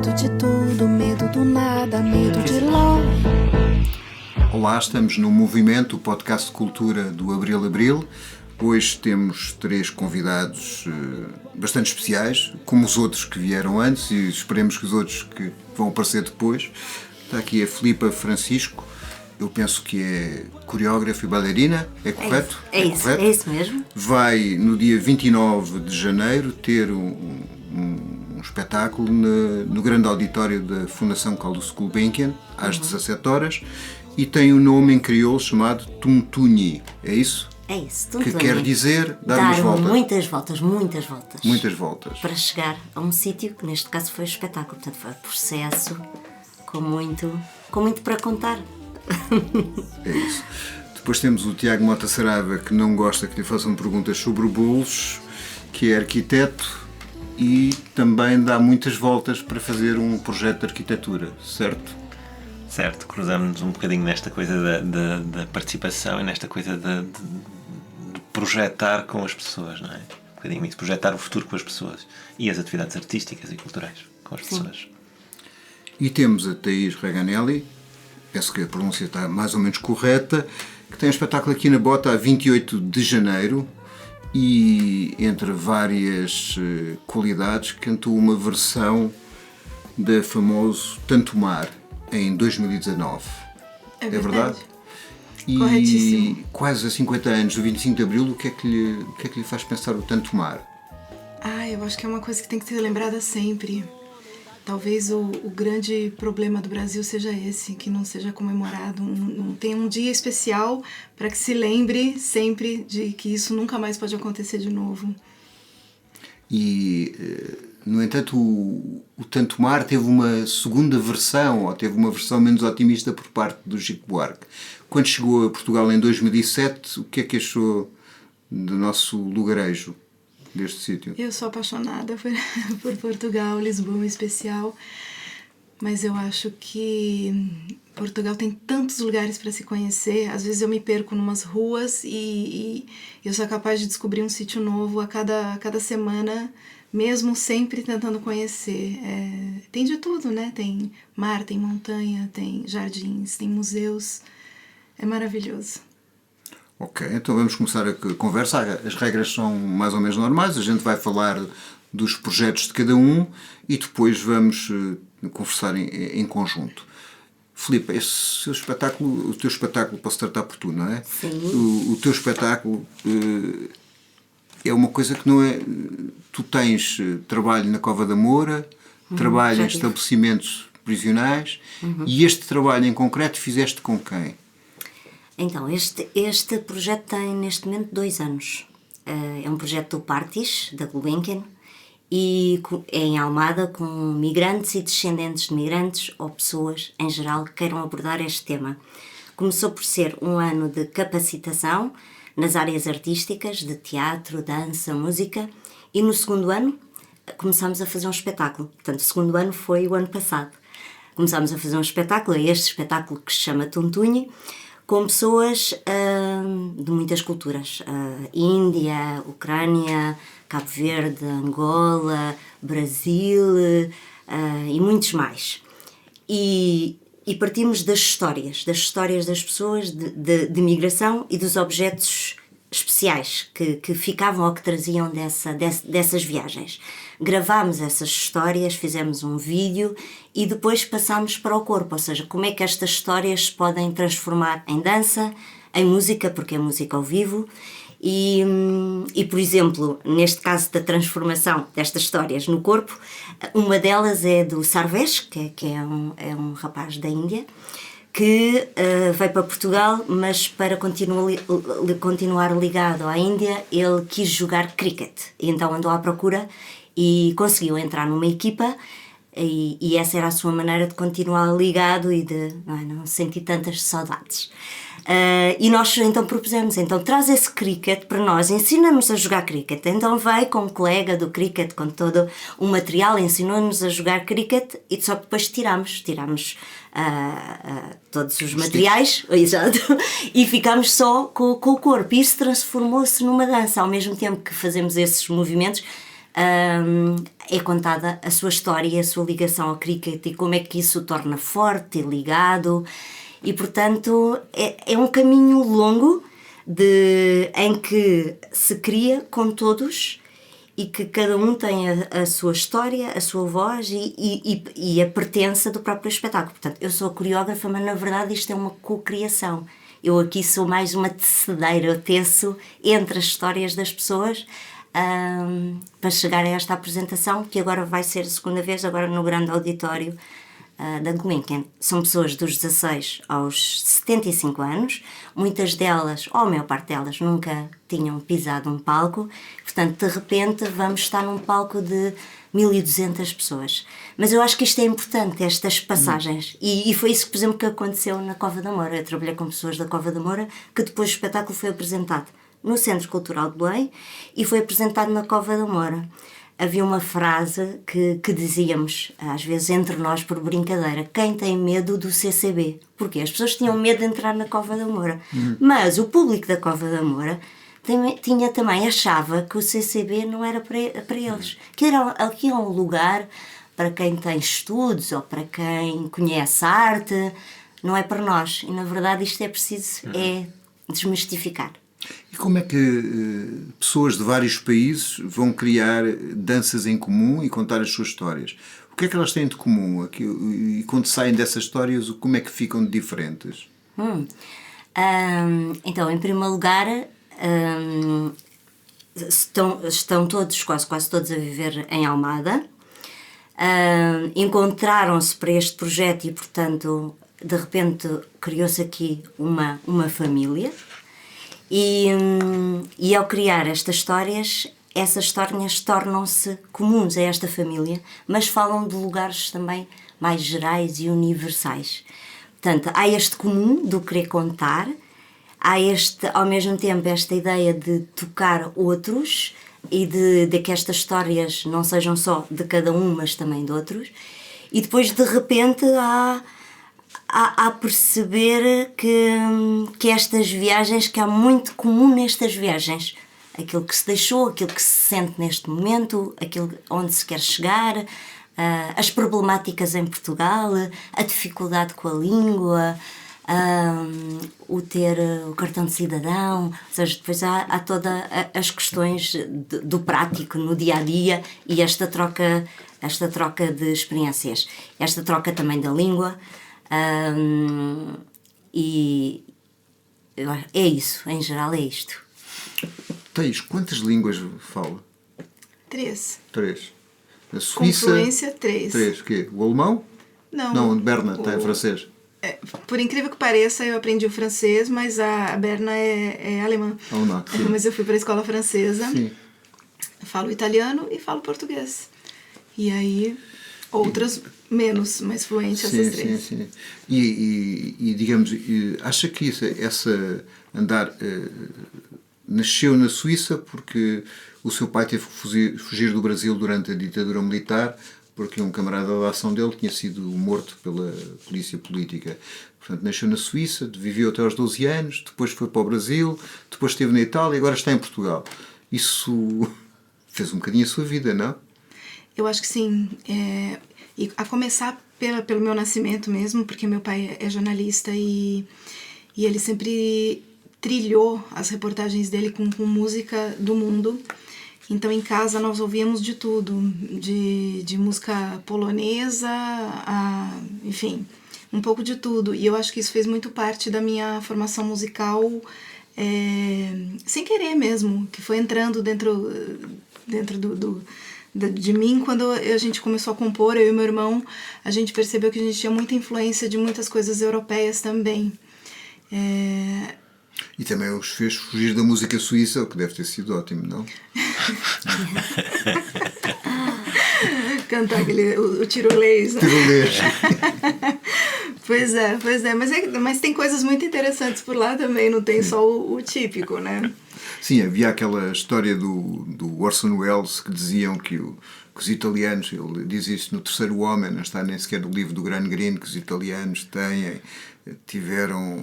medo de tudo, medo do nada, medo de longe. Olá, estamos no Movimento, o podcast de cultura do Abril Abril. Hoje temos 3 convidados bastante especiais, como os outros que vieram antes, e esperemos que os outros que vão aparecer depois. Está aqui a Filipa Francisco, eu penso que é coreógrafa e bailarina, é correto? É isso mesmo. Vai no dia 29 de janeiro ter um espetáculo no grande auditório da Fundação Carlos Gulbenkian, às 17 horas, e tem um nome em crioulo chamado Tuntunyi, é isso? É isso, Que quer dizer dar umas voltas. Muitas voltas. Muitas voltas. Para chegar a um sítio, que neste caso foi o espetáculo, portanto foi um processo com muito para contar. É isso. Depois temos o Tiago Mota Saraiva, que não gosta que lhe façam perguntas sobre bolos, que é arquiteto e também dá muitas voltas para fazer um projeto de arquitetura, certo? Certo, cruzamos-nos um bocadinho nesta coisa da participação e nesta coisa de projetar com as pessoas, não é? Um bocadinho isso, projetar o futuro com as pessoas e as atividades artísticas e culturais com as pessoas. E temos a Thaís Reganelli, penso que a pronúncia está mais ou menos correta, que tem um espetáculo aqui na Bota a 28 de janeiro e, entre várias qualidades, cantou uma versão da famoso Tanto Mar, em 2019. É verdade? E Corretíssimo. quase a 50 anos do 25 de Abril, o que é que lhe faz pensar o Tanto Mar? Eu acho que é uma coisa que tem que ser lembrada sempre. Talvez o grande problema do Brasil seja esse, que não seja comemorado, não tenha um dia especial para que se lembre sempre de que isso nunca mais pode acontecer de novo. E, no entanto, o Tanto Mar teve uma segunda versão, ou teve uma versão menos otimista por parte do Chico Buarque. Quando chegou a Portugal em 2007, o que é que achou do nosso lugarejo deste sítio? Eu sou apaixonada por Portugal, Lisboa em especial, mas eu acho que Portugal tem tantos lugares para se conhecer. Às vezes eu me perco numas ruas e eu sou capaz de descobrir um sítio novo a cada semana, mesmo sempre tentando conhecer. Tem de tudo, né? Tem mar, tem montanha, tem jardins, tem museus. É maravilhoso. Ok, então vamos começar a conversa. As regras são mais ou menos normais. A gente vai falar dos projetos de cada um e depois vamos conversar em conjunto. Filipe, o teu espetáculo, posso tratar por tu, não é? Sim. O teu espetáculo é uma coisa que não é... Tu tens trabalho na Cova da Moura, trabalho em estabelecimentos prisionais, e este trabalho em concreto fizeste com quem? Então, este projeto tem neste momento 2 anos. É um projeto do Partis, da Gulbenkian, e é em Almada com migrantes e descendentes de migrantes ou pessoas em geral que queiram abordar este tema. Começou por ser um ano de capacitação nas áreas artísticas, de teatro, dança, música, e no segundo ano começámos a fazer um espetáculo. Portanto, o segundo ano foi o ano passado. Começámos a fazer um espetáculo, este espetáculo que se chama Tuntunyi, com pessoas de muitas culturas. Índia, Ucrânia, Cabo Verde, Angola, Brasil e muitos mais. E partimos das histórias das pessoas de migração e dos objetos especiais que ficavam ou que traziam dessas viagens. Gravámos essas histórias, fizemos um vídeo e depois passámos para o corpo, ou seja, como é que estas histórias se podem transformar em dança, em música, porque é música ao vivo, e por exemplo, neste caso da transformação destas histórias no corpo, uma delas é do Sarvesh, que é um rapaz da Índia, que veio para Portugal, mas para continuar ligado à Índia, ele quis jogar cricket. E então andou à procura e conseguiu entrar numa equipa e essa era a sua maneira de continuar ligado e de não sentir tantas saudades. E nós então propusemos, então traz esse cricket para nós, ensina-nos a jogar cricket. Então veio com um colega do cricket, com todo o material, ensinou-nos a jogar cricket e só depois tiramos todos os materiais, exato, e ficámos só com o corpo. Isso transformou-se numa dança. Ao mesmo tempo que fazemos esses movimentos, é contada a sua história, a sua ligação ao cricket e como é que isso o torna forte e ligado. E, portanto, é um caminho longo em que se cria com todos e que cada um tem a sua história, a sua voz e a pertença do próprio espetáculo. Portanto, eu sou a coreógrafa, mas na verdade isto é uma co-criação. Eu aqui sou mais uma tecedeira, eu teço entre as histórias das pessoas para chegar a esta apresentação, que agora vai ser a segunda vez, agora no grande auditório da Gulbenkian. São pessoas dos 16 aos 75 anos, muitas delas, ou a maior parte delas, nunca tinham pisado um palco, portanto, de repente, vamos estar num palco de 1200 pessoas. Mas eu acho que isto é importante, estas passagens, e foi isso, por exemplo, que aconteceu na Cova da Moura. Eu trabalhei com pessoas da Cova da Moura, que depois o espetáculo foi apresentado no Centro Cultural de Belém e foi apresentado na Cova da Moura. Havia uma frase que dizíamos, às vezes entre nós por brincadeira: quem tem medo do CCB? Porque as pessoas tinham medo de entrar na Cova da Moura. Mas o público da Cova da Moura achava que o CCB não era para eles, que aqui é um lugar para quem tem estudos ou para quem conhece arte, não é para nós. E na verdade isto é preciso desmistificar. E como é que pessoas de vários países vão criar danças em comum e contar as suas histórias? O que é que elas têm de comum? E quando saem dessas histórias, como é que ficam de diferentes? Então, em primeiro lugar, estão todos, quase todos, a viver em Almada. Encontraram-se para este projeto e, portanto, de repente criou-se aqui uma família. E ao criar estas histórias, essas histórias tornam-se comuns a esta família, mas falam de lugares também mais gerais e universais. Portanto, há este comum do querer contar, há ao mesmo tempo esta ideia de tocar outros e de que estas histórias não sejam só de cada um, mas também de outros. E depois, de repente, a perceber que estas viagens, que há muito comum nestas viagens, aquilo que se deixou, aquilo que se sente neste momento, aquilo onde se quer chegar, as problemáticas em Portugal, a dificuldade com a língua, o ter o cartão de cidadão, ou seja, depois há todas as questões do prático no dia-a-dia e esta troca de experiências, esta troca também da língua. E é isso, em geral é isto. Tens quantas línguas fala? 3. 3. A Suíça? Com fluência, 3. 3, o quê? O alemão? Não, Berna está em francês. Por incrível que pareça, eu aprendi o francês, mas a Berna é alemã. Mas eu fui para a escola francesa. Sim. Falo italiano e falo português. E aí, outras menos, mais fluentes, essas 3. Sim. E digamos, acha que essa andar nasceu na Suíça porque o seu pai teve que fugir do Brasil durante a ditadura militar, porque um camarada da ação dele tinha sido morto pela polícia política. Portanto, nasceu na Suíça, viveu até aos 12 anos, depois foi para o Brasil, depois esteve na Itália e agora está em Portugal. Isso fez um bocadinho a sua vida, não? Eu acho que sim. E a começar pelo meu nascimento mesmo, porque meu pai é jornalista e ele sempre trilhou as reportagens dele com música do mundo. Então, em casa, nós ouvíamos de tudo, de música polonesa, enfim, um pouco de tudo. E eu acho que isso fez muito parte da minha formação musical, sem querer mesmo, que foi entrando dentro de mim. Quando a gente começou a compor, eu e meu irmão, a gente percebeu que a gente tinha muita influência de muitas coisas europeias também. E também os fez fugir da música suíça, o que deve ter sido ótimo, não? Cantar o tirolês. Tirolês. Pois é. Mas tem coisas muito interessantes por lá também, não tem só o típico, né? Sim, havia aquela história do Orson Welles que diziam que os italianos, ele diz isso no Terceiro Homem, não está nem sequer no livro do Gran Green, que os italianos têm tiveram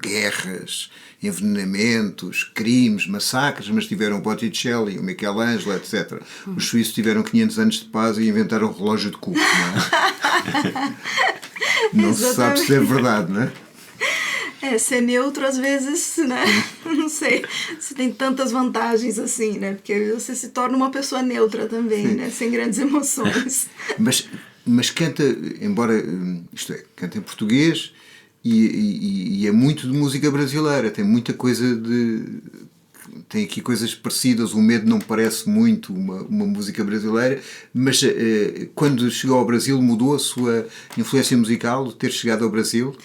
guerras, envenenamentos, crimes, massacres, mas tiveram o Botticelli, o Michelangelo, etc. Os suíços tiveram 500 anos de paz e inventaram o relógio de cuco, não é? Não se sabe se é verdade, não é? Ser neutro às vezes, né? Não sei se tem tantas vantagens assim, né? Porque você se torna uma pessoa neutra também, né? Sem grandes emoções. Mas canta, embora, isto é, canta em português e é muito de música brasileira, tem muita coisa de... Tem aqui coisas parecidas, o Medo não parece muito uma música brasileira, mas quando chegou ao Brasil mudou a sua influência musical, de ter chegado ao Brasil?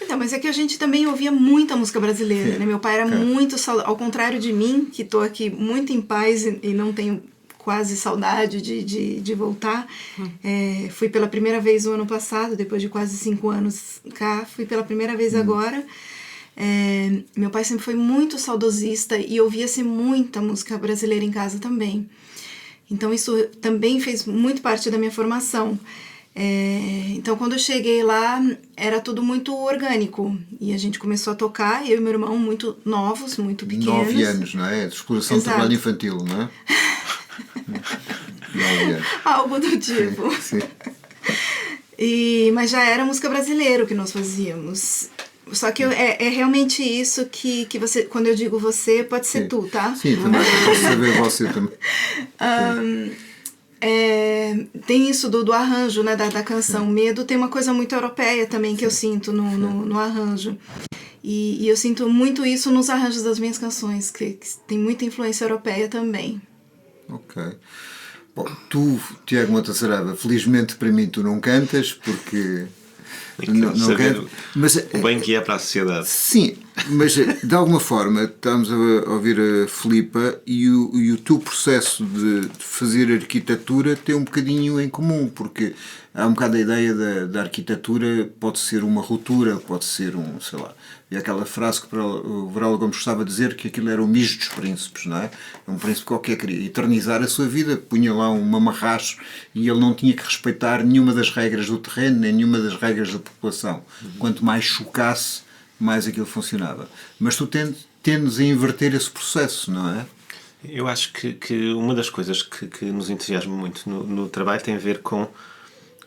Então, mas é que a gente também ouvia muita música brasileira, né? Meu pai era muito ao contrário de mim, que estou aqui muito em paz e não tenho quase saudade de voltar. Fui pela primeira vez o ano passado, depois de quase 5 anos cá, fui pela primeira vez agora. Meu pai sempre foi muito saudosista e ouvia-se muita música brasileira em casa também. Então isso também fez muito parte da minha formação. Então quando eu cheguei lá era tudo muito orgânico e a gente começou a tocar, eu e meu irmão muito novos, muito pequenos. 9 anos, não é? De exploração de trabalho infantil, não é? 9 anos. Algo do tipo. Sim. Mas já era música brasileira o que nós fazíamos. Só que é realmente isso que você, quando eu digo você, pode ser tu, tá? Sim, também posso saber você também. Tem isso do arranjo, né, da canção. Medo tem uma coisa muito europeia também que eu sinto no arranjo. E eu sinto muito isso nos arranjos das minhas canções, que tem muita influência europeia também. Ok. Bom, tu, Tiago Montassarava, felizmente para mim tu não cantas, porque... Não canto, mas o bem que é para a sociedade. Sim, mas de alguma forma estamos a ouvir a Filipa e o teu processo de fazer arquitetura tem um bocadinho em comum, porque há um bocado a ideia da arquitetura pode ser uma ruptura, pode ser sei lá, e aquela frase que o Varela Gomes gostava de dizer que aquilo era o mijo dos príncipes, não é? Um príncipe qualquer queria eternizar a sua vida, punha lá um mamarracho e ele não tinha que respeitar nenhuma das regras do terreno, nem nenhuma das regras da população. Quanto mais chocasse, mais aquilo funcionava. Mas tu tendes a inverter esse processo, não é? Eu acho que uma das coisas que nos entusiasma muito no trabalho tem a ver com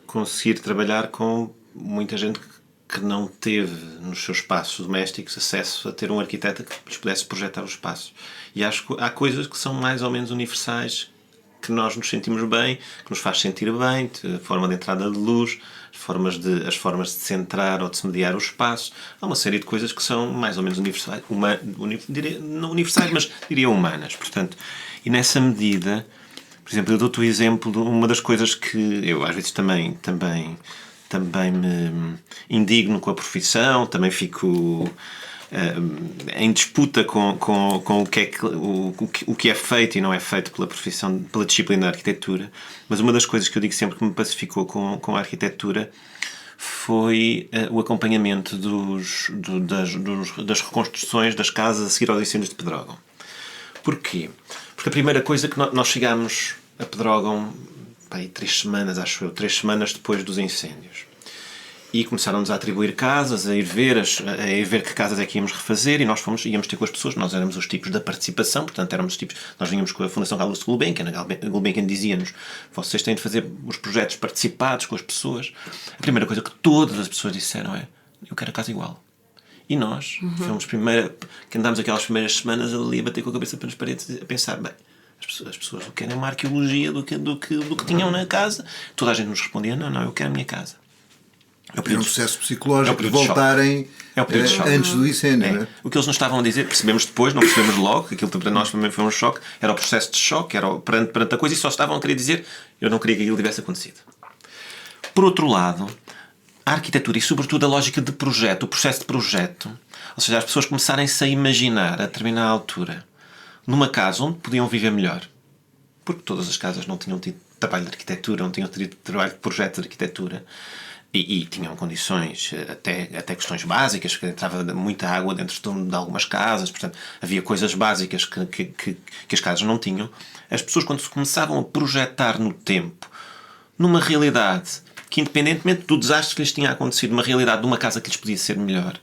conseguir trabalhar com muita gente que não teve nos seus espaços domésticos acesso a ter um arquiteto que lhes pudesse projetar o espaço. E acho que há coisas que são mais ou menos universais, que nós nos sentimos bem, que nos faz sentir bem, a forma de entrada de luz, as formas de centrar ou de se mediar o espaço. Há uma série de coisas que são mais ou menos universais, não universais, mas diria humanas. Portanto, e nessa medida, por exemplo, eu dou-te o exemplo de uma das coisas que eu às vezes também me indigno com a profissão, também fico em disputa com o que é feito e não é feito pela profissão, pela disciplina da arquitetura. Mas uma das coisas que eu digo sempre que me pacificou com a arquitetura foi o acompanhamento das reconstruções das casas a seguir aos incêndios de Pedrógão. Porquê? Porque a primeira coisa que nós chegámos a Pedrógão 3 semanas depois dos incêndios. E começaram-nos a atribuir casas, a ir ver que casas é que íamos refazer, e nós íamos ter com as pessoas. Nós éramos os tipos da participação, portanto éramos os tipos. Nós vínhamos com a Fundação Carlos de Gulbenkian. A Gulbenkian dizia-nos: vocês têm de fazer os projetos participados com as pessoas. A primeira coisa que todas as pessoas disseram é: eu quero a casa igual. E nós fomos que andámos aquelas primeiras semanas ali a bater com a cabeça pelas paredes, a pensar: bem, as pessoas querem uma arqueologia do que tinham na casa. Toda a gente nos respondia: não, eu quero a minha casa. É um processo psicológico de voltarem antes do incêndio. Não é? O que eles nos estavam a dizer, percebemos depois, não percebemos logo, aquilo para nós também foi um choque, era o processo de choque, era perante a coisa, e só estavam a querer dizer: eu não queria que aquilo tivesse acontecido. Por outro lado, a arquitetura e sobretudo a lógica de projeto, o processo de projeto, ou seja, as pessoas começarem-se a imaginar a determinada altura numa casa onde podiam viver melhor, porque todas as casas não tinham tido trabalho de arquitetura, não tinham tido trabalho de projeto de arquitetura, e tinham condições, até questões básicas, que entrava muita água dentro de algumas casas, portanto, havia coisas básicas que as casas não tinham. As pessoas, quando se começavam a projetar no tempo, numa realidade que, independentemente do desastre que lhes tinha acontecido, uma realidade de uma casa que lhes podia ser melhor,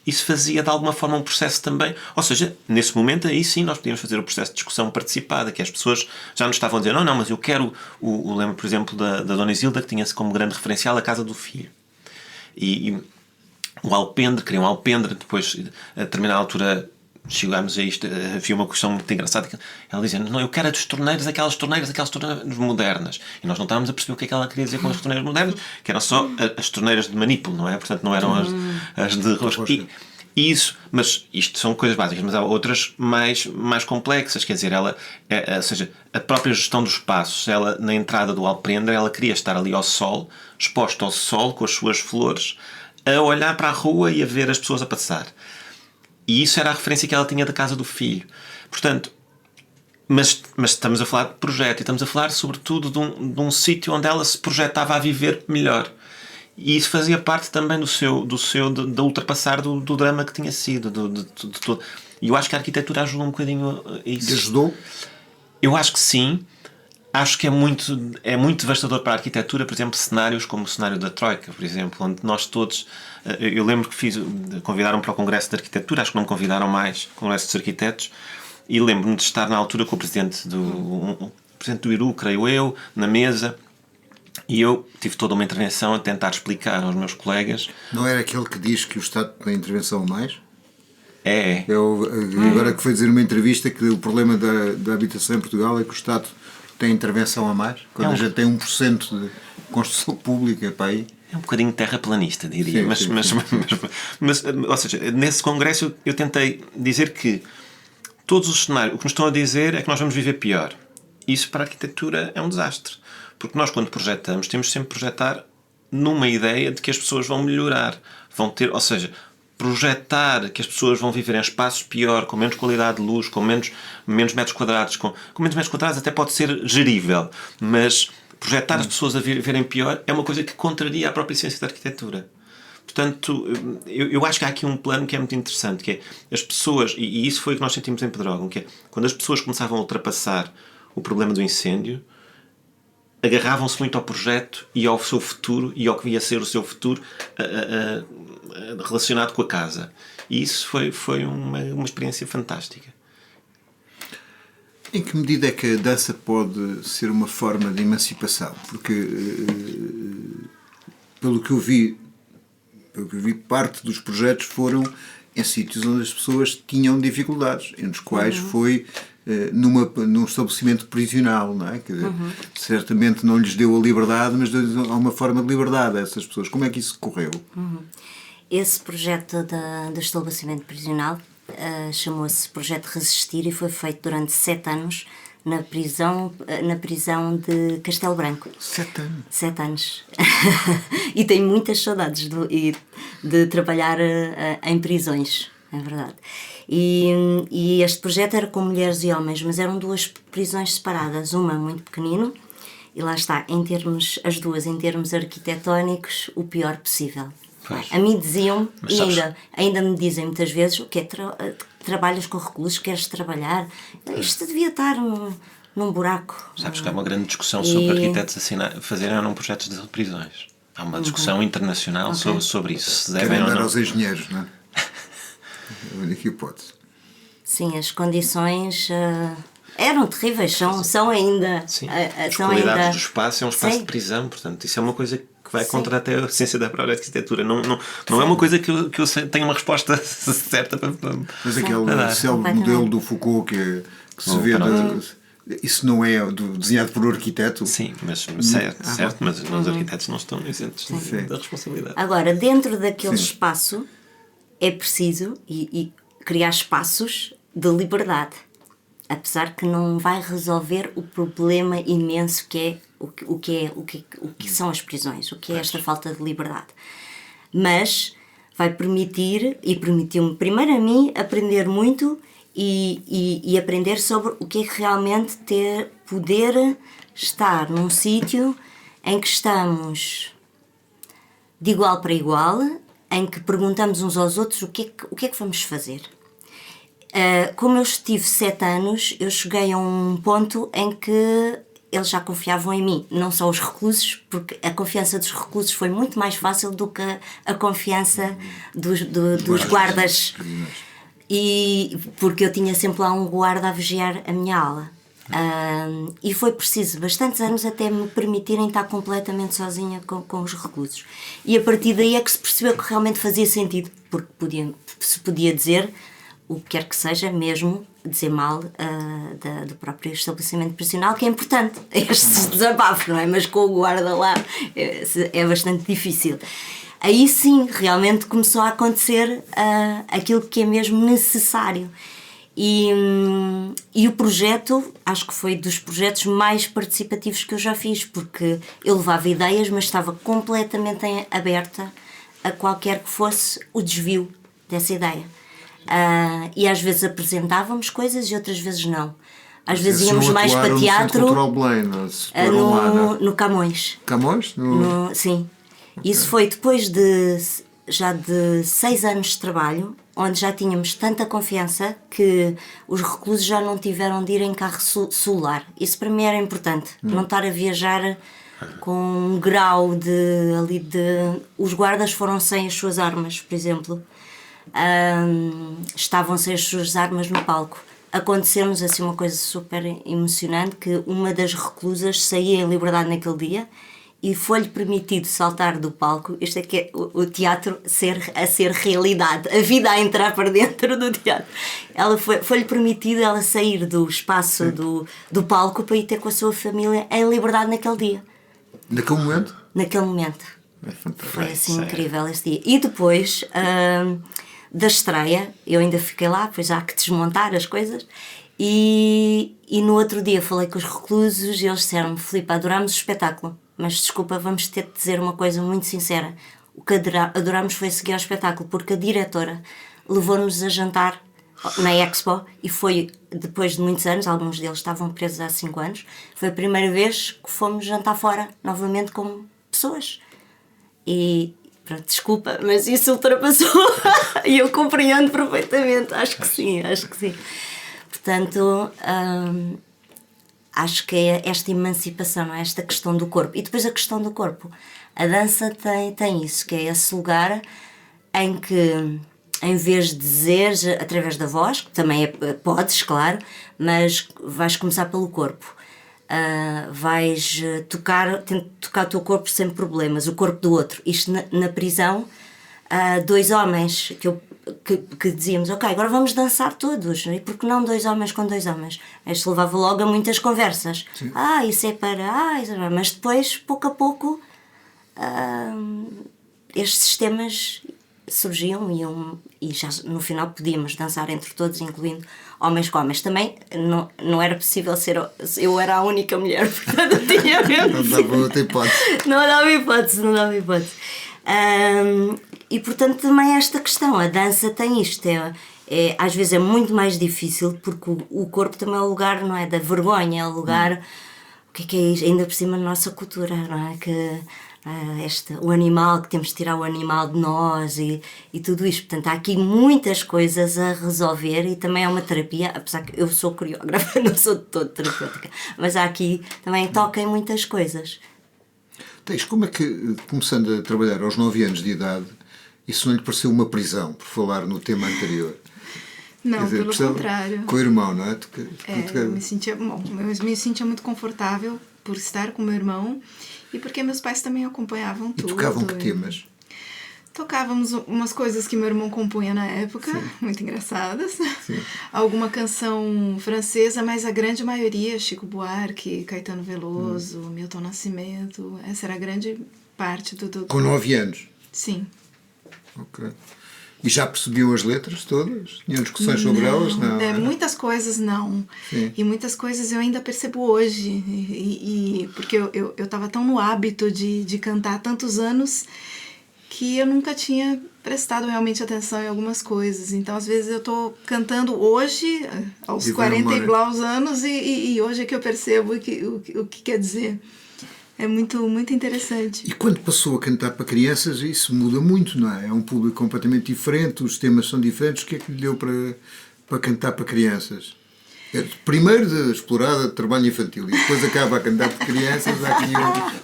isso fazia de alguma forma um processo também. Ou seja, nesse momento aí sim nós podíamos fazer o processo de discussão participada, que as pessoas já nos estavam a dizer, não, mas eu quero lembro, por exemplo, da Dona Isilda, que tinha-se como grande referencial a casa do filho. E o alpendre, queriam um alpendre, depois, a determinada altura, chegámos a isto, havia uma questão muito engraçada, que ela dizia, não, eu quero as torneiras, aquelas torneiras modernas. E nós não estávamos a perceber o que é que ela queria dizer com as torneiras modernas, que eram só as torneiras de manipulo, não é? Portanto, não eram as de rosca. E isso, mas isto são coisas básicas, mas há outras mais complexas, quer dizer, ela, ou seja, a própria gestão dos espaços, ela, na entrada do alpendre, ela queria estar ali ao sol, exposta ao sol, com as suas flores, a olhar para a rua e a ver as pessoas a passar. E isso era a referência que ela tinha da casa do filho. Portanto, mas estamos a falar de projeto e estamos a falar sobretudo de um sítio onde ela se projetava a viver melhor. E isso fazia parte também de ultrapassar do drama que tinha sido. E eu acho que a arquitetura ajuda um bocadinho a isso. Ajudou? Eu acho que sim. Acho que é muito devastador para a arquitetura, por exemplo, cenários como o cenário da Troika, por exemplo, onde nós todos... Eu lembro que convidaram para o Congresso de Arquitetura, acho que não me convidaram mais, Congresso dos Arquitetos, e lembro-me de estar na altura com o presidente do IRU, creio eu, na mesa, e eu tive toda uma intervenção a tentar explicar aos meus colegas... Não era aquele que diz que o Estado tem intervenção a mais? É. Agora que foi dizer numa entrevista que o problema da habitação em Portugal é que o Estado tem intervenção a mais, quando já tem 1% de construção pública para aí. É um bocadinho terraplanista, diria. Sim, mas, ou seja, nesse congresso eu tentei dizer que todos os cenários, o que nos estão a dizer é que nós vamos viver pior. Isso para a arquitetura é um desastre. Porque nós, quando projetamos, temos sempre de projetar numa ideia de que as pessoas vão melhorar. Vão ter, ou seja, projetar que as pessoas vão viver em espaços pior, com menos qualidade de luz, com menos metros quadrados. Com menos metros quadrados até pode ser gerível, mas projetar as pessoas a viverem pior é uma coisa que contraria a própria ciência da arquitetura. Portanto, eu acho que há aqui um plano que é muito interessante, que é as pessoas, e isso foi o que nós sentimos em Pedrógão, que é quando as pessoas começavam a ultrapassar o problema do incêndio, agarravam-se muito ao projeto e ao seu futuro e ao que ia ser o seu futuro relacionado com a casa. E isso foi uma experiência fantástica. Em que medida é que a dança pode ser uma forma de emancipação? Porque, pelo que eu vi, parte dos projetos foram em sítios onde as pessoas tinham dificuldades, entre os quais foi num estabelecimento prisional, não é? Quer dizer, certamente não lhes deu a liberdade, mas deu uma forma de liberdade a essas pessoas. Como é que isso correu? Esse projeto do estabelecimento prisional chamou-se Projeto Resistir e foi feito durante 7 anos na prisão de Castelo Branco. 7 anos? 7 anos. E tenho muitas saudades de trabalhar em prisões, é verdade. E este projeto era com mulheres e homens, mas eram 2 prisões separadas, uma muito pequenino, e lá está, as duas em termos arquitetónicos, o pior possível. Pois. A mim diziam, mas e ainda me dizem muitas vezes, o que é, trabalhas com reclusos, queres trabalhar? Isto devia estar num buraco. Sabes que há uma grande discussão sobre arquitetos fazerem ou não projetos de prisões. Há uma discussão internacional sobre isso. Se devem ou dar não. aos engenheiros, não é? É a única hipótese. Sim, as condições eram terríveis, são ainda. Sim, as qualidades do espaço é um espaço de prisão, portanto, isso é uma coisa que vai contra até a ciência da própria arquitetura. Não é uma coisa que eu tenho uma resposta certa para. Mas aquele célebre modelo do Foucault que se vê. Isso não é desenhado por um arquiteto? Sim, mas certo, mas os arquitetos não estão isentos da responsabilidade. Agora, dentro daquele espaço é preciso e criar espaços de liberdade, apesar que não vai resolver o problema imenso que é o que são as prisões, o que é esta falta de liberdade. Mas vai permitir, e permitiu-me primeiro a mim aprender muito e aprender sobre o que é que realmente poder estar num sítio em que estamos de igual para igual, em que perguntamos uns aos outros o que é que vamos fazer. Como eu estive 7 anos, eu cheguei a um ponto em que eles já confiavam em mim, não só os reclusos, porque a confiança dos reclusos foi muito mais fácil do que a confiança dos guardas. E porque eu tinha sempre lá um guarda a vigiar a minha ala. E foi preciso bastantes anos até me permitirem estar completamente sozinha com os reclusos. E a partir daí é que se percebeu que realmente fazia sentido, porque se podia dizer o que quer que seja, mesmo dizer mal do próprio estabelecimento prisional, que é importante, este desabafo, não é? Mas com o guarda lá é bastante difícil. Aí sim, realmente começou a acontecer aquilo que é mesmo necessário. E o projeto, acho que foi dos projetos mais participativos que eu já fiz, porque eu levava ideias, mas estava completamente aberta a qualquer que fosse o desvio dessa ideia. E às vezes apresentávamos coisas e outras vezes não. Às vezes íamos mais para teatro. No Camões. Camões? Sim. Okay. Isso foi depois de 6 anos de trabalho, onde já tínhamos tanta confiança que os reclusos já não tiveram de ir em carro celular. Isso para mim era importante, não estar a viajar com um grau os guardas foram sem as suas armas, por exemplo. Estavam sem as suas armas no palco. Aconteceu-nos assim uma coisa super emocionante, que uma das reclusas saía em liberdade naquele dia e foi-lhe permitido saltar do palco. Isto é que é o teatro a ser realidade, a vida a entrar para dentro do teatro. Foi-lhe permitido ela sair do espaço do palco para ir ter com a sua família em liberdade naquele dia. Naquele momento? Naquele momento. Foi assim incrível esse dia. E depois da estreia, eu ainda fiquei lá, pois há que desmontar as coisas. E no outro dia falei com os reclusos e eles disseram-me: Filipe, adorámos o espetáculo, mas desculpa, vamos ter de dizer uma coisa muito sincera. O que adorámos foi seguir ao espetáculo, porque a diretora levou-nos a jantar na Expo e foi, depois de muitos anos, alguns deles estavam presos há 5 anos, foi a primeira vez que fomos jantar fora, novamente como pessoas. E pronto, desculpa, mas isso ultrapassou e eu compreendo perfeitamente, acho que sim. Portanto, acho que é esta emancipação, não é? Esta questão do corpo. E depois a questão do corpo. A dança tem isso, que é esse lugar em que, em vez de dizeres através da voz, que também podes, claro, mas vais começar pelo corpo. Vais tocar o teu corpo sem problemas, o corpo do outro. Isto na prisão, 2 homens que dizíamos: ok, agora vamos dançar todos, e porque não 2 homens com 2 homens? Isto levava logo a muitas conversas. Sim. Isso é para... mas depois, pouco a pouco, estes sistemas surgiam e já no final podíamos dançar entre todos, incluindo homens com homens. Também não era possível ser... Eu era a única mulher, portanto tinha mesmo... Não dava outra hipótese. Não dava hipótese. E portanto também esta questão, a dança tem isto, às vezes é muito mais difícil, porque o corpo também é o lugar, não é, da vergonha, é o lugar, o que é isto, ainda por cima da nossa cultura, não é, que o animal, que temos de tirar o animal de nós e tudo isto. Portanto, há aqui muitas coisas a resolver e também é uma terapia, apesar que eu sou coreógrafa, não sou de todo terapêutica, mas há aqui também toca em muitas coisas. Como é que, começando a trabalhar aos 9 anos de idade, isso não lhe pareceu uma prisão, por falar no tema anterior? Não, dizer, pelo contrário. Com o irmão, não é? Eu me sentia muito confortável por estar com o meu irmão e porque meus pais também acompanhavam tudo. E tocavam que temas? Tocávamos umas coisas que meu irmão compunha na época, sim, muito engraçadas. Sim. Alguma canção francesa, mas a grande maioria, Chico Buarque, Caetano Veloso, Milton Nascimento. Essa era a grande parte do... Com 9 anos? Sim. Ok. E já percebiam as letras todas? Tinham discussões sobre elas? Não. Muitas coisas não. Sim. E muitas coisas eu ainda percebo hoje. Porque eu estava tão no hábito de cantar há tantos anos que eu nunca tinha prestado realmente atenção em algumas coisas. Então, às vezes, eu estou cantando hoje, aos 40 e blaus anos, e hoje é que eu percebo o que quer dizer. É muito, muito interessante. E quando passou a cantar para crianças, isso muda muito, não é? É um público completamente diferente, os temas são diferentes. O que é que lhe deu para cantar para crianças? Primeiro de explorar o trabalho infantil e depois acaba a cantar de crianças, há aqui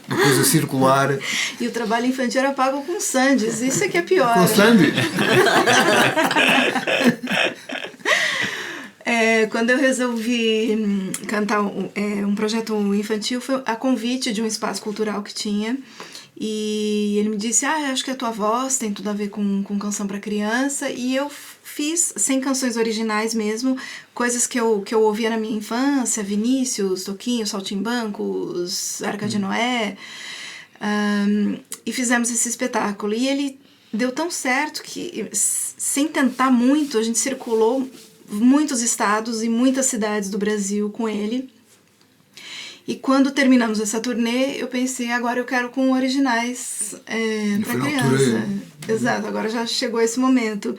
uma coisa circular. E o trabalho infantil era pago com sandes, isso é que é pior. Com sandes? Quando eu resolvi cantar um projeto infantil, foi a convite de um espaço cultural que tinha. E ele me disse, acho que a tua voz tem tudo a ver com canção para criança. E eu fiz, sem canções originais mesmo, coisas que eu ouvia na minha infância, Vinícius, Toquinho, Saltimbancos, Arca de Noé. E fizemos esse espetáculo. E ele deu tão certo que, sem tentar muito, a gente circulou muitos estados e muitas cidades do Brasil com ele. E quando terminamos essa turnê, eu pensei, agora eu quero com originais para criança. Exato, agora já chegou esse momento.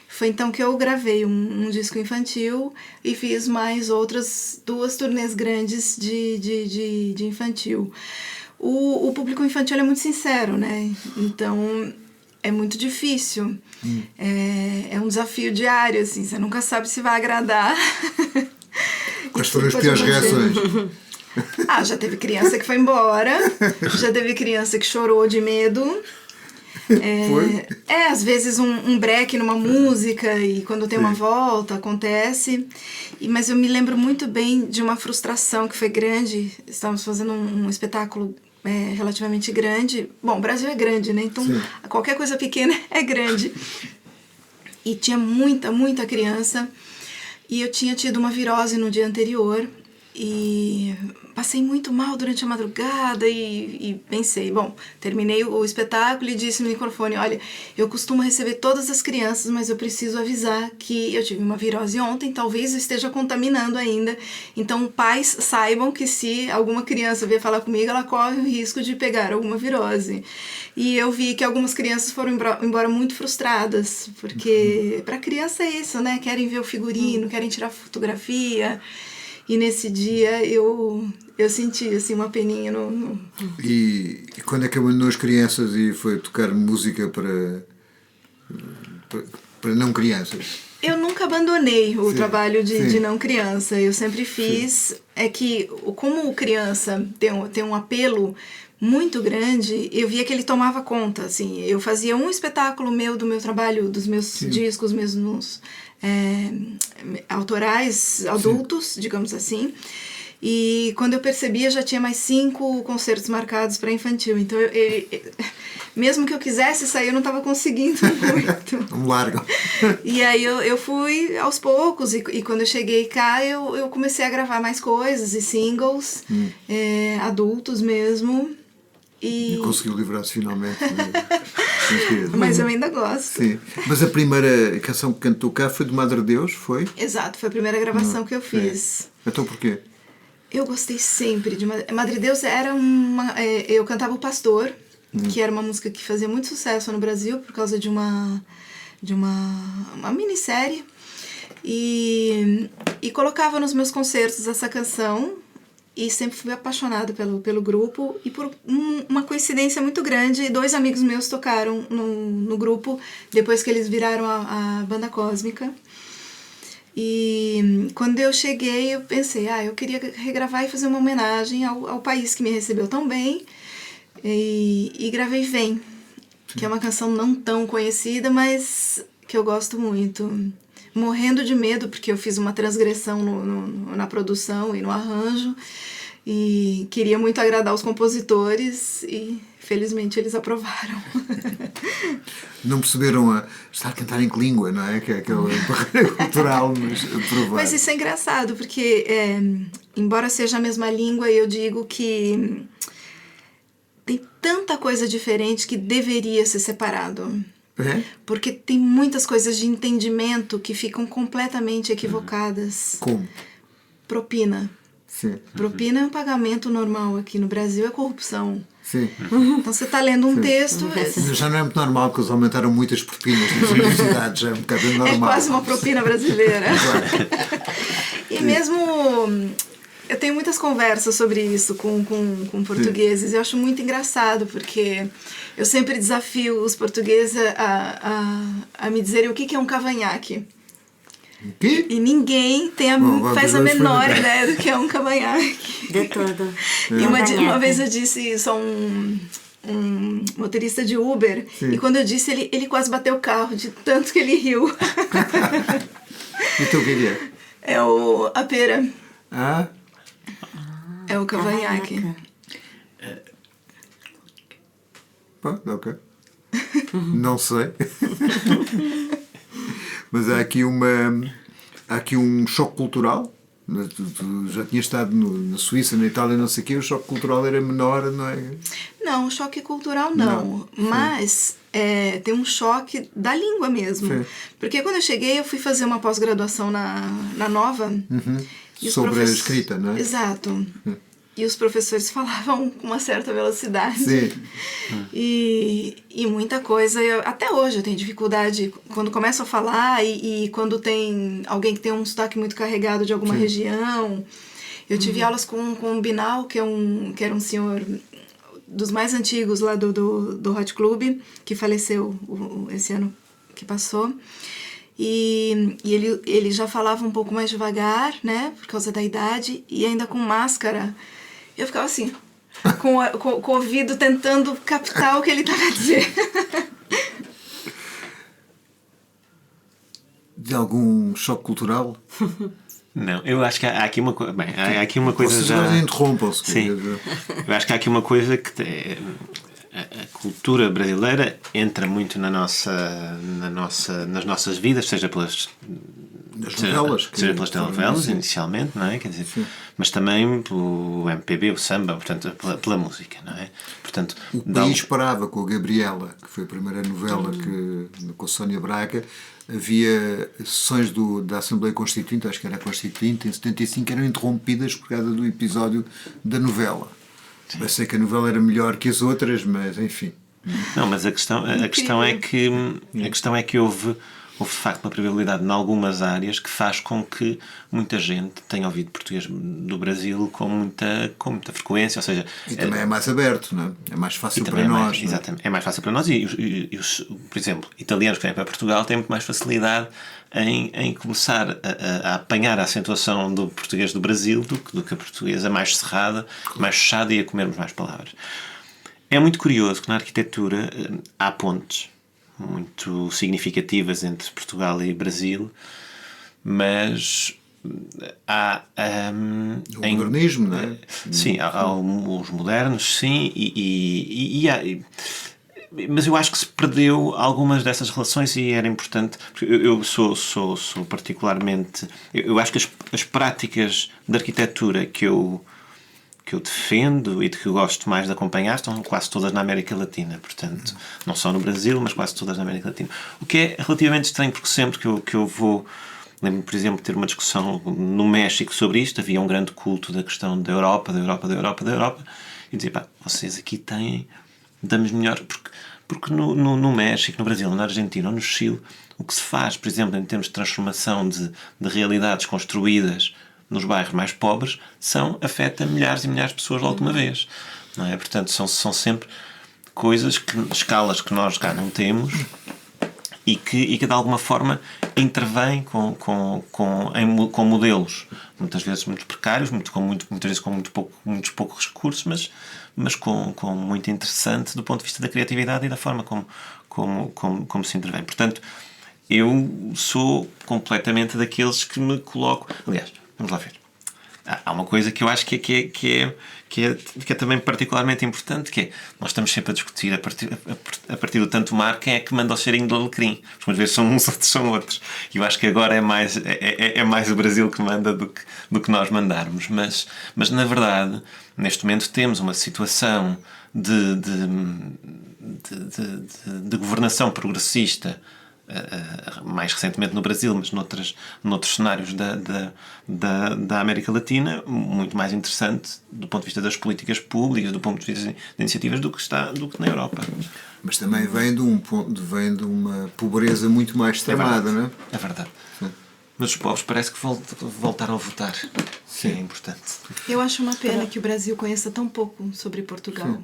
Foi então que eu gravei um disco infantil e fiz mais outras 2 turnês grandes de infantil. O público infantil é muito sincero, né? Então é muito difícil. É um desafio diário, assim, você nunca sabe se vai agradar. Quais foram as piores reações? Já teve criança que foi embora, já teve criança que chorou de medo. Às vezes um break numa música e quando tem uma volta acontece. Mas eu me lembro muito bem de uma frustração que foi grande. Estávamos fazendo um espetáculo relativamente grande. Bom, o Brasil é grande, né? Então qualquer coisa pequena é grande. E tinha muita criança. E eu tinha tido uma virose no dia anterior. E passei muito mal durante a madrugada e pensei, bom, terminei o espetáculo e disse no microfone, olha, eu costumo receber todas as crianças, mas eu preciso avisar que eu tive uma virose ontem, talvez eu esteja contaminando ainda, então pais saibam que se alguma criança vier falar comigo, ela corre o risco de pegar alguma virose. E eu vi que algumas crianças foram embora muito frustradas, porque para criança é isso, né? Querem ver o figurino, querem tirar fotografia. E nesse dia eu senti assim, uma peninha no... E quando é que abandonou as crianças e foi tocar música para não crianças? Eu nunca abandonei o trabalho de não criança. Eu sempre fiz. É que, como criança tem um apelo muito grande, eu via que ele tomava conta. Assim, eu fazia um espetáculo do meu trabalho, dos meus discos mesmos autorais, adultos, digamos assim. E quando eu percebia, já tinha mais 5 concertos marcados para infantil. Então, mesmo que eu quisesse sair, eu não estava conseguindo muito. Um largo. E aí eu fui aos poucos, e quando eu cheguei cá, eu comecei a gravar mais coisas, e singles, adultos mesmo. E conseguiu livrar-se finalmente. Mas eu ainda gosto. Sim. Mas a primeira canção que cantou cá foi de Madre Deus, foi? Exato, foi a primeira gravação que eu fiz. Então porquê? Eu gostei sempre de Madre Deus. Era eu cantava O Pastor, que era uma música que fazia muito sucesso no Brasil por causa de uma minissérie. E colocava nos meus concertos essa canção. E sempre fui apaixonada pelo grupo. E por uma coincidência muito grande, 2 amigos meus tocaram no grupo depois que eles viraram a Banda Cósmica. E quando eu cheguei, eu pensei, eu queria regravar e fazer uma homenagem ao país que me recebeu tão bem. E gravei Vem, que é uma canção não tão conhecida, mas que eu gosto muito. Morrendo de medo, porque eu fiz uma transgressão na produção e no arranjo. E queria muito agradar os compositores e felizmente eles aprovaram. Não perceberam estar a cantar em que língua, não é? Que é aquela barreira cultural, mas aprovaram. Mas isso é engraçado, porque embora seja a mesma língua, eu digo que tem tanta coisa diferente que deveria ser separado. Porque tem muitas coisas de entendimento que ficam completamente equivocadas. Como? Propina. Sim. Propina é um pagamento normal aqui no Brasil, é corrupção. Sim. Então você está lendo um texto... Já não é muito normal que eles aumentaram muitas propinas nas universidades, já é um bocado normal. É quase uma propina brasileira. E mesmo... Eu tenho muitas conversas sobre isso com portugueses. Eu acho muito engraçado, porque eu sempre desafio os portugueses a me dizerem o que é um cavanhaque. quê? E ninguém faz a menor ideia do que é um cavanhaque. De todo. E uma vez eu disse, sou um motorista de Uber, Sim. e quando eu disse, ele quase bateu o carro, de tanto que ele riu. Então o que é? É a pera, Ah, é o cavanhaque. pronto, ok. Não sei. Mas há aqui um choque cultural. Tu já tinha estado na Suíça, na Itália, não sei o quê, o choque cultural era menor, não é? Não, choque cultural não. Mas tem um choque da língua mesmo. Sim. Porque quando eu cheguei, eu fui fazer uma pós-graduação na Nova. E os Sobre a escrita, não é? Exato. E os professores falavam com uma certa velocidade. Sim. E muita coisa. Até hoje eu tenho dificuldade quando começo a falar e quando tem alguém que tem um sotaque muito carregado de alguma região. Eu tive aulas com o Binal, que era um senhor dos mais antigos lá do Hot Club, que faleceu esse ano que passou. E ele já falava um pouco mais devagar, né? Por causa da idade, e ainda com máscara. Eu ficava assim, com o ouvido tentando captar o que ele estava a dizer. De algum choque cultural? Não, eu acho que há aqui uma coisa. Bem, há aqui uma coisa Vocês já. interrompam-se. Sim. Eu acho que há aqui uma coisa que a cultura brasileira entra muito nas nossas vidas, seja pelas novelas, seja pelas telenovelas inicialmente, não é? Quer dizer, mas também pelo MPB, o samba, portanto, pela música, não é? Portanto, O País Parava, com a Gabriela, que foi a primeira novela com a Sónia Braga. Havia sessões da Assembleia Constituinte, acho que era a Constituinte, em 75, que eram interrompidas por causa do episódio da novela. Eu sei que a novela era melhor que as outras, mas enfim. Não, mas a questão é que houve de facto uma probabilidade em algumas áreas que faz com que muita gente tenha ouvido português do Brasil com muita frequência, ou seja... E também é mais aberto, não é? É mais fácil para nós. Exatamente, é mais fácil para nós e por exemplo, italianos que vêm para Portugal têm muito mais facilidade em começar a apanhar a acentuação do português do Brasil do que a portuguesa mais cerrada, mais fechada e a comermos mais palavras. É muito curioso que na arquitetura há pontes muito significativas entre Portugal e Brasil, mas há O modernismo, não é? Sim, há os modernos, sim, mas eu acho que se perdeu algumas dessas relações e era importante, porque eu sou particularmente, eu acho que as práticas de arquitetura que eu defendo e de que eu gosto mais de acompanhar estão quase todas na América Latina, portanto, não só no Brasil, mas quase todas na América Latina. O que é relativamente estranho, porque sempre que eu vou... Lembro-me, por exemplo, de ter uma discussão no México sobre isto, havia um grande culto da questão da Europa, e dizer, pá, vocês aqui damos melhor, porque no México, no Brasil, na Argentina ou no Chile, o que se faz, por exemplo, em termos de transformação de realidades construídas nos bairros mais pobres, afeta milhares e milhares de pessoas logo de uma vez, não é? Portanto, são sempre coisas, escalas que nós cá não temos e que de alguma forma intervêm com modelos muitas vezes muito precários, muitas vezes com muitos poucos recursos, mas com muito interessante do ponto de vista da criatividade e da forma como se intervém. Portanto, eu sou completamente daqueles que me coloco... Aliás, vamos lá ver. Há uma coisa que eu acho que é também particularmente importante, que é, nós estamos sempre a discutir a partir do tanto mar quem é que manda o cheirinho do alecrim. Umas vezes são uns, outros são outros. E eu acho que agora é mais o Brasil que manda do que nós mandarmos. Mas na verdade, neste momento temos uma situação de governação progressista, mais recentemente no Brasil, mas noutros cenários da América Latina, muito mais interessante do ponto de vista das políticas públicas, do ponto de vista de iniciativas, do que na Europa. Mas também vem de uma pobreza muito mais extremada, não é? É verdade. Sim. Mas os povos parece que voltaram a votar. Sim, é importante. Eu acho uma pena que o Brasil conheça tão pouco sobre Portugal.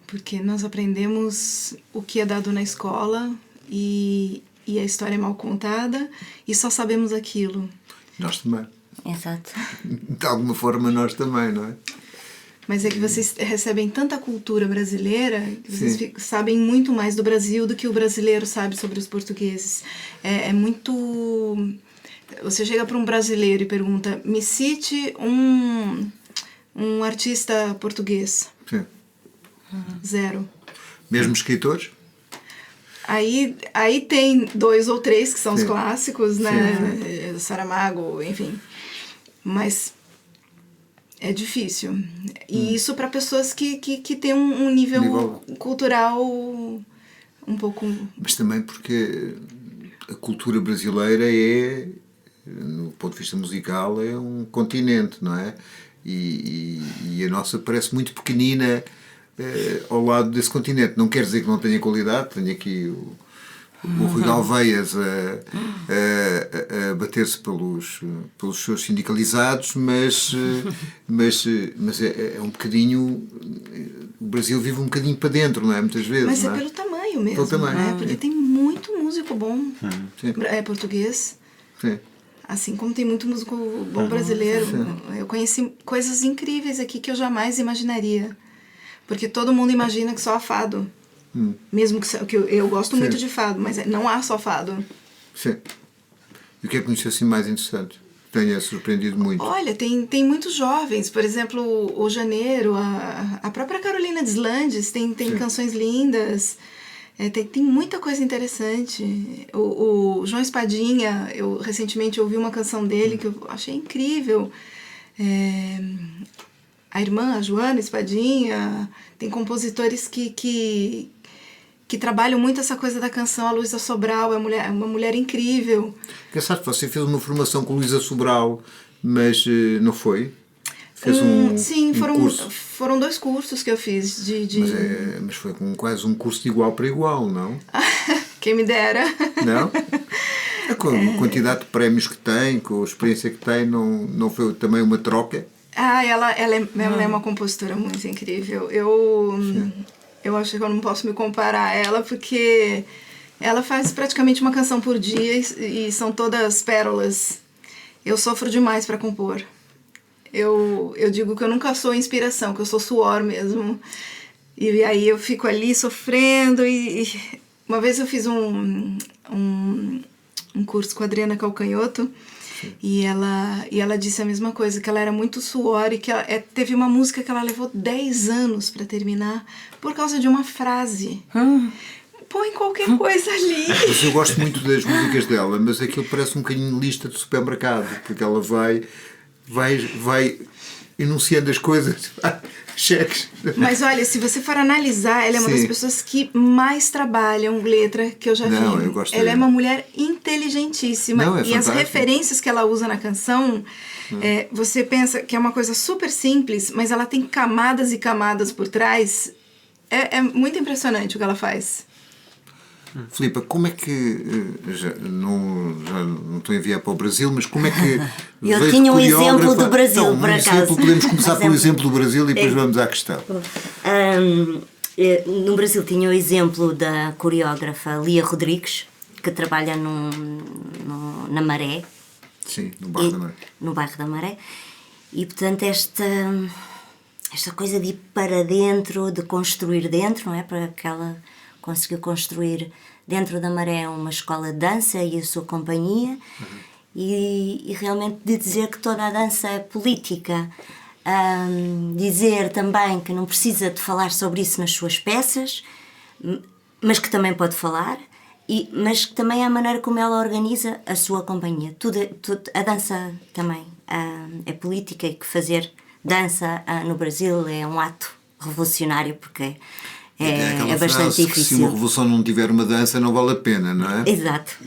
Porque nós aprendemos o que é dado na escola e e a história é mal contada e só sabemos aquilo. Nós também. Exato. De alguma forma nós também, não é? Mas é que vocês recebem tanta cultura brasileira que vocês Sim. sabem muito mais do Brasil do que o brasileiro sabe sobre os portugueses. É muito... Você chega para um brasileiro e pergunta, me cite um artista português. Sim. Zero. Mesmo escritores? Aí tem 2 ou 3 que são os Sim. clássicos, né? Saramago, enfim. Mas é difícil. E isso para pessoas que têm um nível cultural um pouco... Mas também porque a cultura brasileira é, no ponto de vista musical, é um continente, não é? E a nossa parece muito pequenina ao lado desse continente. Não quer dizer que não tenha qualidade. Tenho aqui o Rui Galveias a bater-se pelos seus sindicalizados, mas é um bocadinho... O Brasil vive um bocadinho para dentro, não é? Muitas vezes. Mas não é é? pelo tamanho mesmo, Pelo tamanho. né? Porque tem muito músico bom português. Sim. Assim como tem muito músico bom brasileiro. Eu conheci coisas incríveis aqui que eu jamais imaginaria. Porque todo mundo imagina que só há fado. Mesmo que eu gosto muito de fado, mas não há só fado. Sim. E o que é que conheceu assim mais interessante? Tenha surpreendido muito. Olha, tem muitos jovens, por exemplo, o Janeiro, a própria Carolina Deslandes tem canções lindas, tem muita coisa interessante. O João Espadinha, eu recentemente ouvi uma canção dele que eu achei incrível. A irmã, a Joana Espadinha, tem compositores que trabalham muito essa coisa da canção. A Luísa Sobral é uma mulher incrível. Engraçado, você fez uma formação com Luísa Sobral, mas não foi? Fez sim, curso. foram 2 cursos que eu fiz. Mas foi com quase um curso de igual para igual, não? Quem me dera. Não? Com a quantidade de prémios que tem, com a experiência que tem, não foi também uma troca? Ela é uma compositora muito incrível. Eu acho que eu não posso me comparar a ela, porque ela faz praticamente uma canção por dia e são todas pérolas. Eu sofro demais para compor. Eu digo que eu nunca sou inspiração, que eu sou suor mesmo. E aí eu fico ali sofrendo. E uma vez eu fiz um curso com a Adriana Calcanhoto. E ela disse a mesma coisa, que ela era muito suor e que teve uma música que ela levou 10 anos para terminar por causa de uma frase. Põe qualquer coisa ali. Mas eu gosto muito das músicas dela, mas aquilo parece um bocadinho lista de supermercado, porque ela vai enunciando as coisas, cheques. Mas olha, se você for analisar, ela é uma das pessoas que mais trabalham letra que eu já vi. Eu gosto ela dela. é uma mulher inteligentíssima. E as referências que ela usa na canção, você pensa que é uma coisa super simples, mas ela tem camadas e camadas por trás. É muito impressionante o que ela faz. Filipa, como é que já não estou a enviar para o Brasil, mas como é que eu tinha um exemplo do Brasil, então, por acaso. Podemos começar pelo exemplo do Brasil e depois vamos à questão. No Brasil tinha o exemplo da coreógrafa Lia Rodrigues, que trabalha na Maré. Sim, no bairro da Maré. No bairro da Maré. E portanto esta coisa de ir para dentro, de construir dentro, não é? Para que ela conseguiu construir dentro da Maré uma escola de dança e a sua companhia, e realmente de dizer que toda a dança é política, dizer também que não precisa de falar sobre isso nas suas peças, mas que também pode falar, mas que também é a maneira como ela organiza a sua companhia. A dança também é política, e que fazer dança no Brasil é um ato revolucionário, porque é bastante difícil. Se uma revolução não tiver uma dança, não vale a pena, não é? Exato.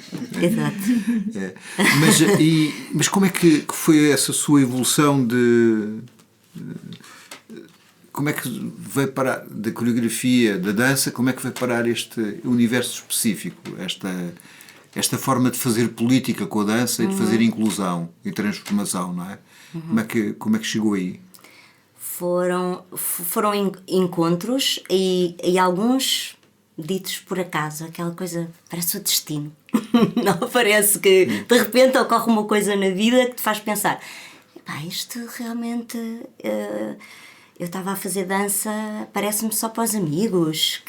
Mas como é que foi essa sua evolução como é que veio parar da coreografia, da dança, como é que veio parar este universo específico, esta forma de fazer política com a dança e de fazer inclusão e transformação, não é? Como é que chegou aí? Foram encontros e alguns ditos por acaso, aquela coisa, parece o destino. Não parece que de repente ocorre uma coisa na vida que te faz pensar: epá, isto realmente. Eu estava a fazer dança, parece-me só para os amigos,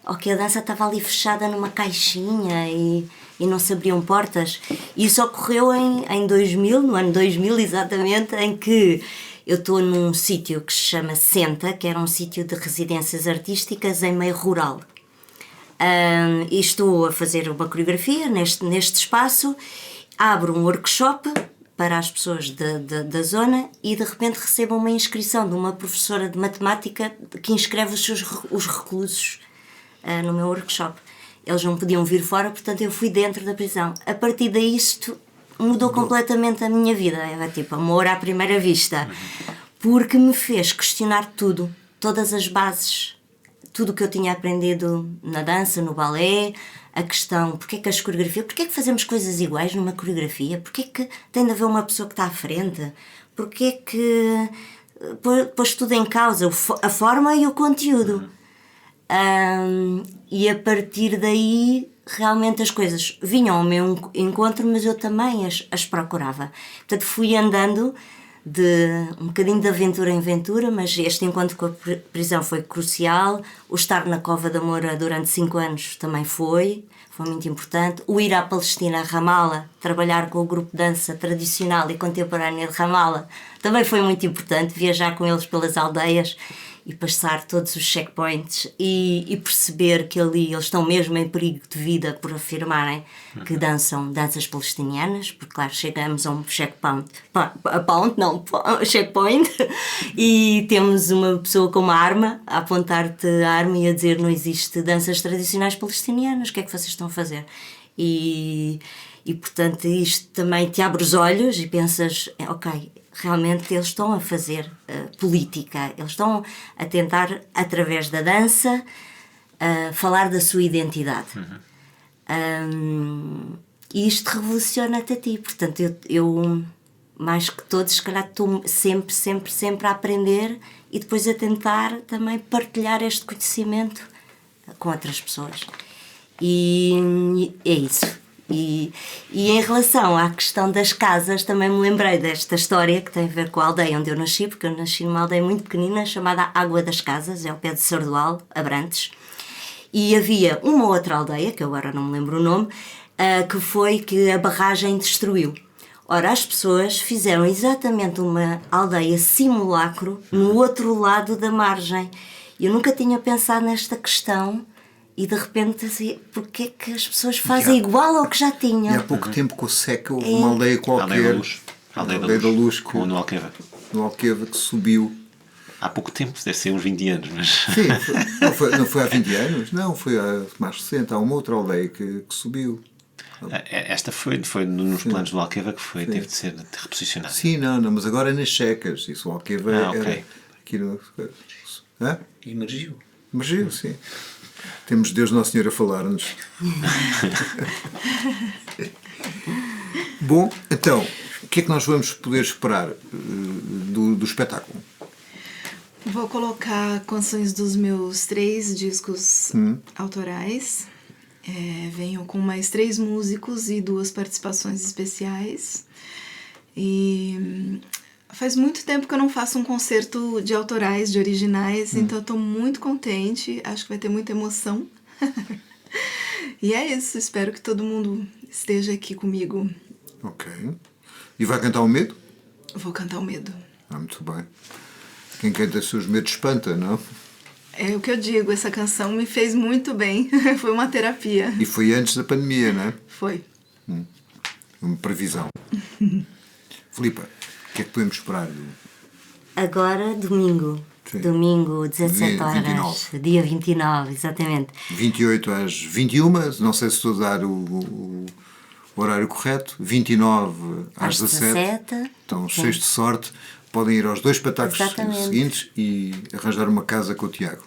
ou que a dança estava ali fechada numa caixinha e não se abriam portas. E isso ocorreu em 2000, no ano 2000 exatamente, em que eu estou num sítio que se chama Senta, que era um sítio de residências artísticas em meio rural. E estou a fazer uma coreografia neste espaço, abro um workshop para as pessoas da zona e de repente recebo uma inscrição de uma professora de matemática que inscreve os reclusos no meu workshop. Eles não podiam vir fora, portanto eu fui dentro da prisão. A partir daí isto mudou completamente a minha vida. Era tipo amor à primeira vista, porque me fez questionar tudo, todas as bases, tudo o que eu tinha aprendido na dança, no balé, a questão, porque é que as coreografias, porque é que fazemos coisas iguais numa coreografia, porque é que tem de haver uma pessoa que está à frente, porque é que pôs tudo em causa, a forma e o conteúdo. E a partir daí realmente as coisas vinham ao meu encontro, mas eu também as procurava. Portanto, fui andando de um bocadinho de aventura em aventura, mas este encontro com a prisão foi crucial. O estar na Cova da Moura durante 5 anos também foi muito importante. O ir à Palestina, a Ramallah, trabalhar com o grupo de dança tradicional e contemporânea de Ramallah também foi muito importante. Viajar com eles pelas aldeias e passar todos os checkpoints e perceber que ali eles estão mesmo em perigo de vida por afirmarem que dançam danças palestinianas, porque claro, chegamos a um checkpoint e temos uma pessoa com uma arma a apontar-te a arma e a dizer: não existe danças tradicionais palestinianas, o que é que vocês estão a fazer? E portanto isto também te abre os olhos e pensas: ok, realmente eles estão a fazer política, eles estão a tentar, através da dança, falar da sua identidade. E isto revoluciona-te a ti. Portanto, eu mais que todos, se calhar estou sempre a aprender e depois a tentar também partilhar este conhecimento com outras pessoas. E é isso. E em relação à questão das casas, também me lembrei desta história que tem a ver com a aldeia onde eu nasci, porque eu nasci numa aldeia muito pequenina chamada Água das Casas, é ao pé de Sardual, Abrantes, e havia uma outra aldeia, que eu agora não me lembro o nome, que foi que a barragem destruiu. Ora, as pessoas fizeram exatamente uma aldeia simulacro no outro lado da margem. Eu nunca tinha pensado nesta questão. E de repente, assim, porque é que as pessoas fazem igual ao que já tinham? E há pouco tempo com o SECA houve uma aldeia qualquer. Aldeia da Luz, no Alqueva. No Alqueva, que subiu. Há pouco tempo, deve ser uns 20 anos, mas... Sim, não foi há 20 anos, não, foi mais recente. Há uma outra aldeia que subiu. Esta foi nos planos do Alqueva que teve de ser reposicionada. Sim, não, mas agora é nas Checas. Isso, o Alqueva era aqui no... Emergiu. Emergiu, sim. Temos Deus Nosso Senhor a falar-nos. Bom, então, o que é que nós vamos poder esperar do espetáculo? Vou colocar canções dos meus 3 discos autorais. Venho com mais 3 músicos e 2 participações especiais. E faz muito tempo que eu não faço um concerto de autorais, de originais, então eu estou muito contente, acho que vai ter muita emoção. E é isso, espero que todo mundo esteja aqui comigo. Ok. E vai cantar o Medo? Vou cantar o Medo. Muito bem. Quem canta seus medos espanta, não? É o que eu digo, essa canção me fez muito bem, foi uma terapia. E foi antes da pandemia, não é? Foi. Uma previsão. Filipa, o que é que podemos esperar? Agora, domingo. Sim. Domingo, 17 horas. 29. Dia 29, exatamente. 28 às 21, não sei se estou a dar o horário correto. 29 às 17. Então, cheios de sorte. Podem ir aos 2 espetáculos seguintes e arranjar uma casa com o Tiago.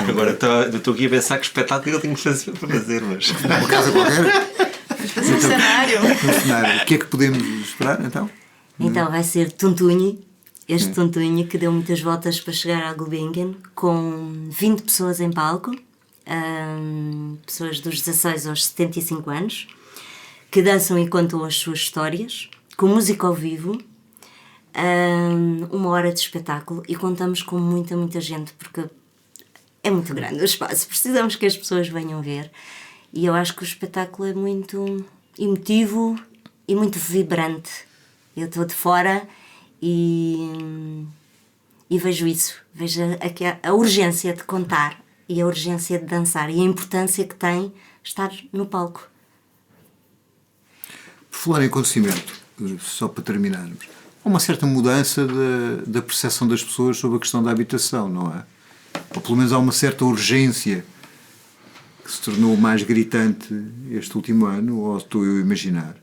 Agora estou aqui a pensar que espetáculo eu tenho que fazer para fazer, mas... Uma casa qualquer? Fazer um cenário. Um cenário. O que é que podemos esperar, então? Então vai ser Tuntunhe, este Tuntunhe que deu muitas voltas para chegar à Gulbenkian, com 20 pessoas em palco pessoas dos 16 aos 75 anos, que dançam e contam as suas histórias, com música ao vivo, 1 hora de espetáculo, e contamos com muita gente, porque é muito grande o espaço, precisamos que as pessoas venham ver, e eu acho que o espetáculo é muito emotivo e muito vibrante. Eu estou de fora e vejo isso, vejo a urgência de contar e a urgência de dançar e a importância que tem estar no palco. Por falar em acontecimento, só para terminarmos, há uma certa mudança da percepção das pessoas sobre a questão da habitação, não é? Ou pelo menos há uma certa urgência que se tornou mais gritante este último ano, ou estou eu a imaginar?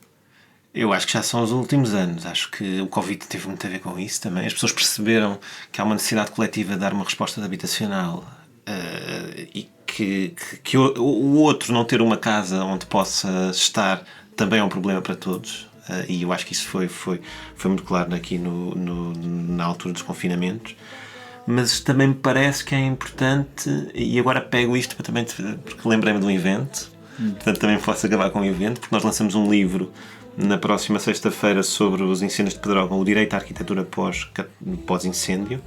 Eu acho que já são os últimos anos. Acho que o Covid teve muito a ver com isso também. As pessoas perceberam que há uma necessidade coletiva de dar uma resposta habitacional, e que o outro não ter uma casa onde possa estar também é um problema para todos. E eu acho que isso foi muito claro aqui na altura dos confinamentos. Mas também me parece que é importante, e agora pego isto porque lembrei-me de um evento, portanto também posso acabar com um evento, porque nós lançamos um livro na próxima sexta-feira sobre os incêndios de Pedrógão, o direito à arquitetura pós-incêndio,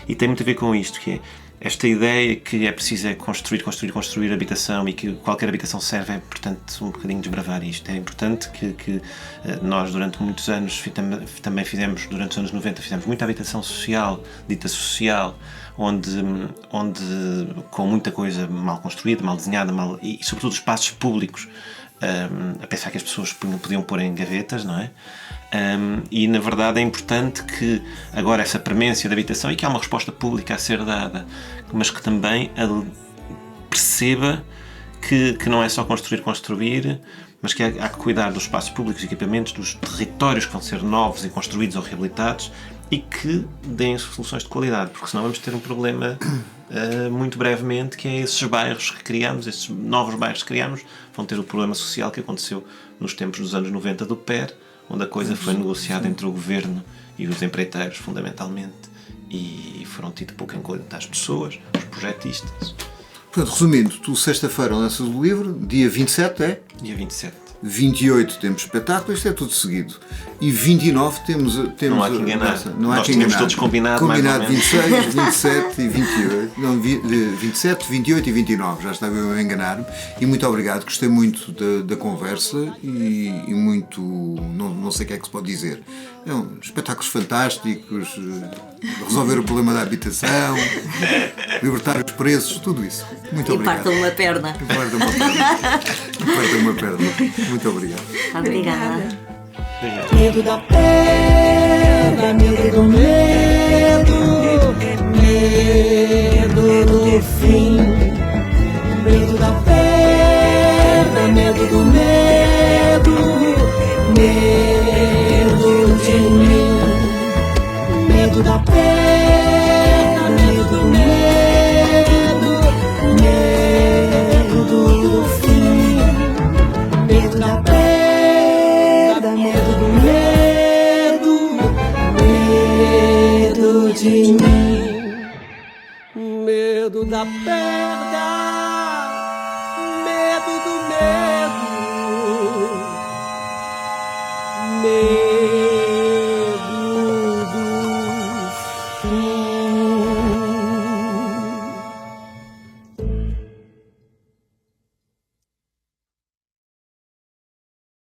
e tem muito a ver com isto, que é esta ideia que é preciso construir habitação, e que qualquer habitação serve, é portanto um bocadinho desbravar isto. É importante que nós durante muitos anos também fizemos, durante os anos 90, fizemos muita habitação social, dita social, onde com muita coisa mal construída, mal desenhada, e sobretudo espaços públicos, a pensar que as pessoas podiam pôr em gavetas, não é? E na verdade é importante que agora essa premência da habitação, e que há uma resposta pública a ser dada, mas que também perceba que não é só construir, mas que há que cuidar dos espaços públicos, equipamentos, dos territórios que vão ser novos e construídos ou reabilitados, e que deem soluções de qualidade, porque senão vamos ter um problema muito brevemente, que é esses bairros que criamos, esses novos bairros que criamos, vão ter o problema social que aconteceu nos tempos dos anos 90 do PER, onde a coisa foi negociada entre o governo e os empreiteiros, fundamentalmente, e foram tido pouco em conta as pessoas, os projetistas. Portanto, resumindo, tu sexta-feira lanças o livro, dia 27 é? Dia 27. 28 temos espetáculo, isto é tudo seguido. E 29 temos não há que enganar. Não há Nós que tínhamos enganar. todos combinado 26, 27 e 28. Não, 27, 28 e 29, já estava eu a enganar-me. E muito obrigado, gostei muito da conversa e muito, não sei o que é que se pode dizer. Espetáculos fantásticos, resolver o problema da habitação, libertar os preços, tudo isso. Muito obrigado. E partam uma perna. Partam uma perna. Muito obrigado. Obrigada. Medo da perda, medo do medo, medo do fim. Medo da perda, medo do medo, medo de mim. Medo da perda, medo do medo, medo do fim. Medo da perda, medo do medo, medo de mim. Medo da perda, medo do medo, medo.